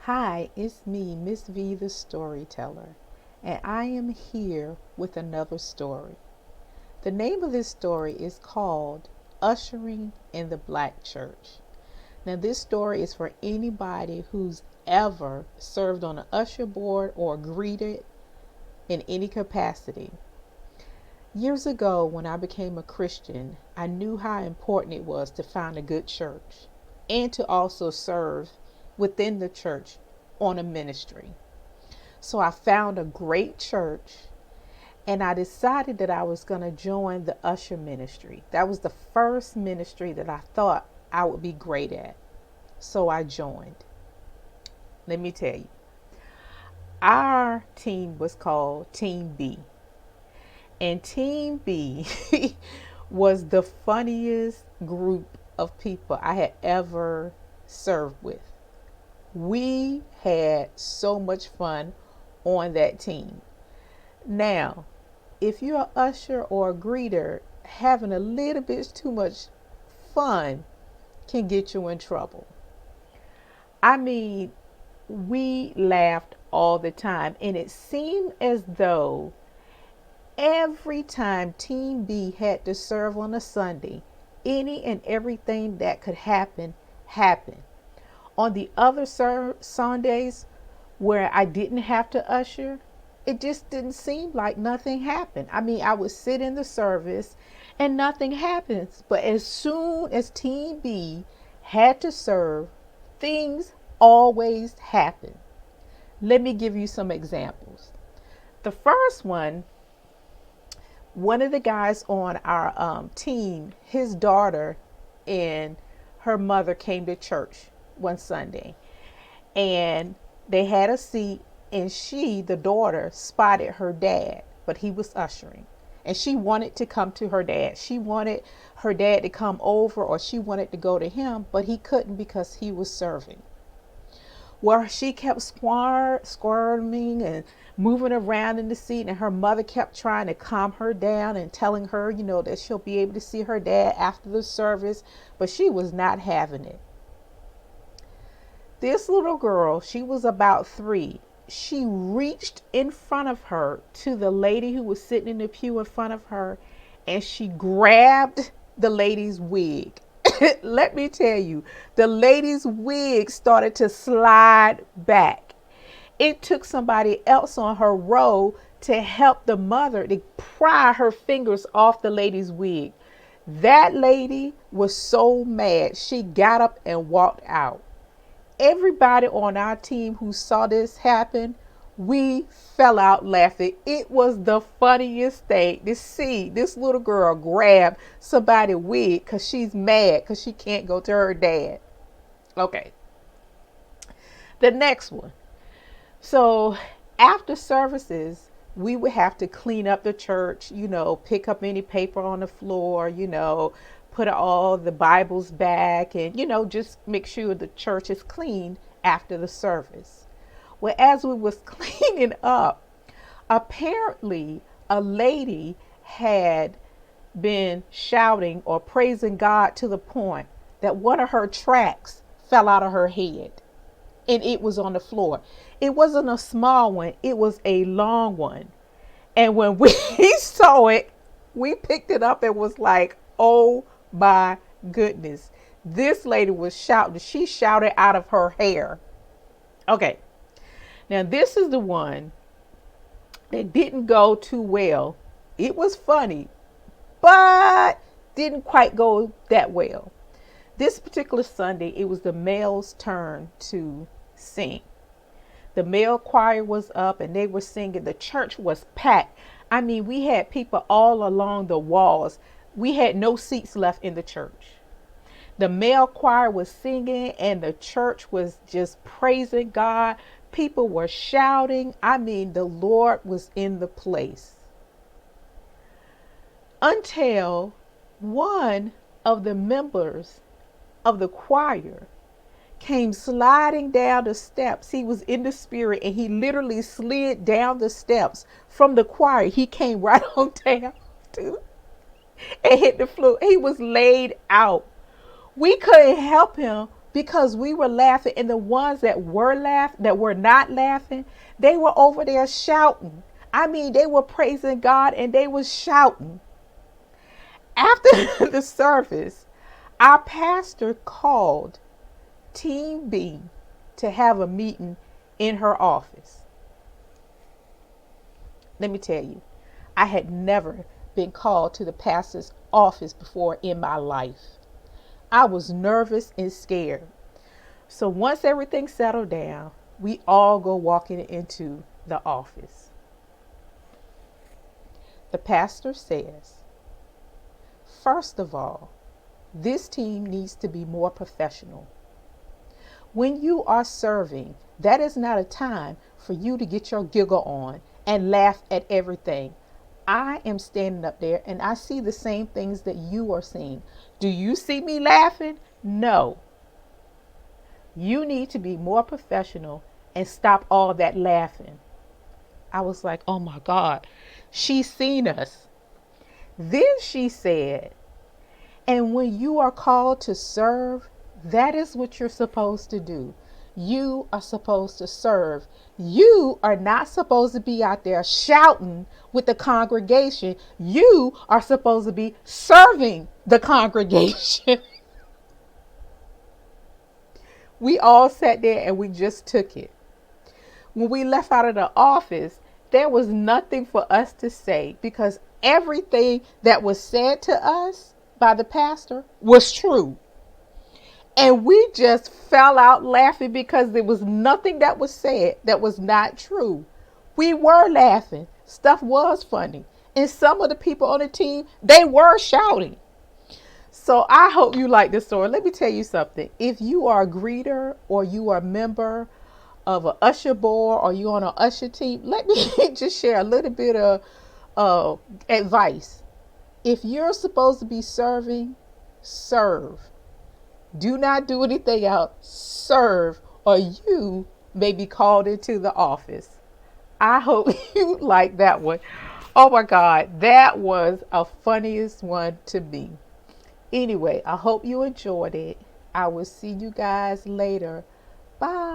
Hi, it's me, Miss V the storyteller, and I am here with another story. The name of this story is called Ushering in the Black Church. Now, this story is for anybody who's ever served on an usher board or greeted in any capacity. Years ago, when I became a Christian, I knew how important it was to find a good church and to also serve within the church on a ministry. So I found a great church and I decided that I was going to join the usher ministry. That was the first ministry that I thought I would be great at. So I joined. Let me tell you, our team was called Team B. And Team B was the funniest group of people I had ever served with. We had so much fun on that team. Now, if you're an usher or a greeter, having a little bit too much fun can get you in trouble. I mean, we laughed all the time, and it seemed as though every time Team B had to serve on a Sunday, any and everything that could happen happened. On the other Sundays where I didn't have to usher, it just didn't seem like nothing happened. I mean, I would sit in the service and nothing happens. But as soon as Team B had to serve, things always happen. Let me give you some examples. The first one of the guys on our team, his daughter and her mother came to church one Sunday, and they had a seat, and the daughter, spotted her dad, but he was ushering. And she wanted to come to her dad. She wanted her dad to come over, or she wanted to go to him, but he couldn't because he was serving. Where she kept squirming and moving around in the seat, and her mother kept trying to calm her down and telling her, that she'll be able to see her dad after the service, but she was not having it. This little girl, she was about 3. She reached in front of her to the lady who was sitting in the pew in front of her, and she grabbed the lady's wig. Let me tell you, the lady's wig started to slide back. It took somebody else on her row to help the mother to pry her fingers off the lady's wig. That lady was so mad, she got up and walked out. Everybody on our team who saw this happen, we fell out laughing. It was the funniest thing to see this little girl grab somebody's wig because she's mad because she can't go to her dad. Okay. The next one. So after services, we would have to clean up the church, pick up any paper on the floor, put all the Bibles back, and, just make sure the church is clean after the service. Well, as we was cleaning up, apparently a lady had been shouting or praising God to the point that one of her tracks fell out of her head and it was on the floor. It wasn't a small one, it was a long one. And when we saw it, we picked it up and was like, oh my goodness. This lady was shouting. She shouted out of her hair. Okay. Now, this is the one that didn't go too well. It was funny, but didn't quite go that well. This particular Sunday, it was the male's turn to sing. The male choir was up and they were singing. The church was packed. I mean, we had people all along the walls. We had no seats left in the church. The male choir was singing and the church was just praising God. People were shouting. I mean, the Lord was in the place. Until one of the members of the choir came sliding down the steps. He was in the spirit and he literally slid down the steps from the choir. He came right on down and hit the floor. He was laid out. We couldn't help him because we were laughing, and the ones that were not laughing, they were over there shouting. I mean, they were praising God and they were shouting. After the service, our pastor called Team B to have a meeting in her office. Let me tell you, I had never been called to the pastor's office before in my life. I was nervous and scared. So once everything settled down, we all go walking into the office. The pastor says, first of all, this team needs to be more professional. When you are serving, that is not a time for you to get your giggle on and laugh at everything. I am standing up there and I see the same things that you are seeing. Do you see me laughing? No. You need to be more professional and stop all that laughing. I was like, oh my God, she's seen us. Then she said, and when you are called to serve, that is what you're supposed to do. You are supposed to serve. You are not supposed to be out there shouting with the congregation. You are supposed to be serving the congregation. We all sat there and we just took it. When we left out of the office, there was nothing for us to say because everything that was said to us by the pastor was true. And we just fell out laughing because there was nothing that was said that was not true. We were laughing. Stuff was funny. And some of the people on the team, they were shouting. So I hope you like this story. Let me tell you something. If you are a greeter or you are a member of an usher board or you on an usher team, let me just share a little bit of advice. If you're supposed to be serving, serve. Do not do anything else. Serve, or you may be called into the office. I hope you like that one. Oh my God, that was a funniest one to me. Anyway, I hope you enjoyed it. I will see you guys later. Bye.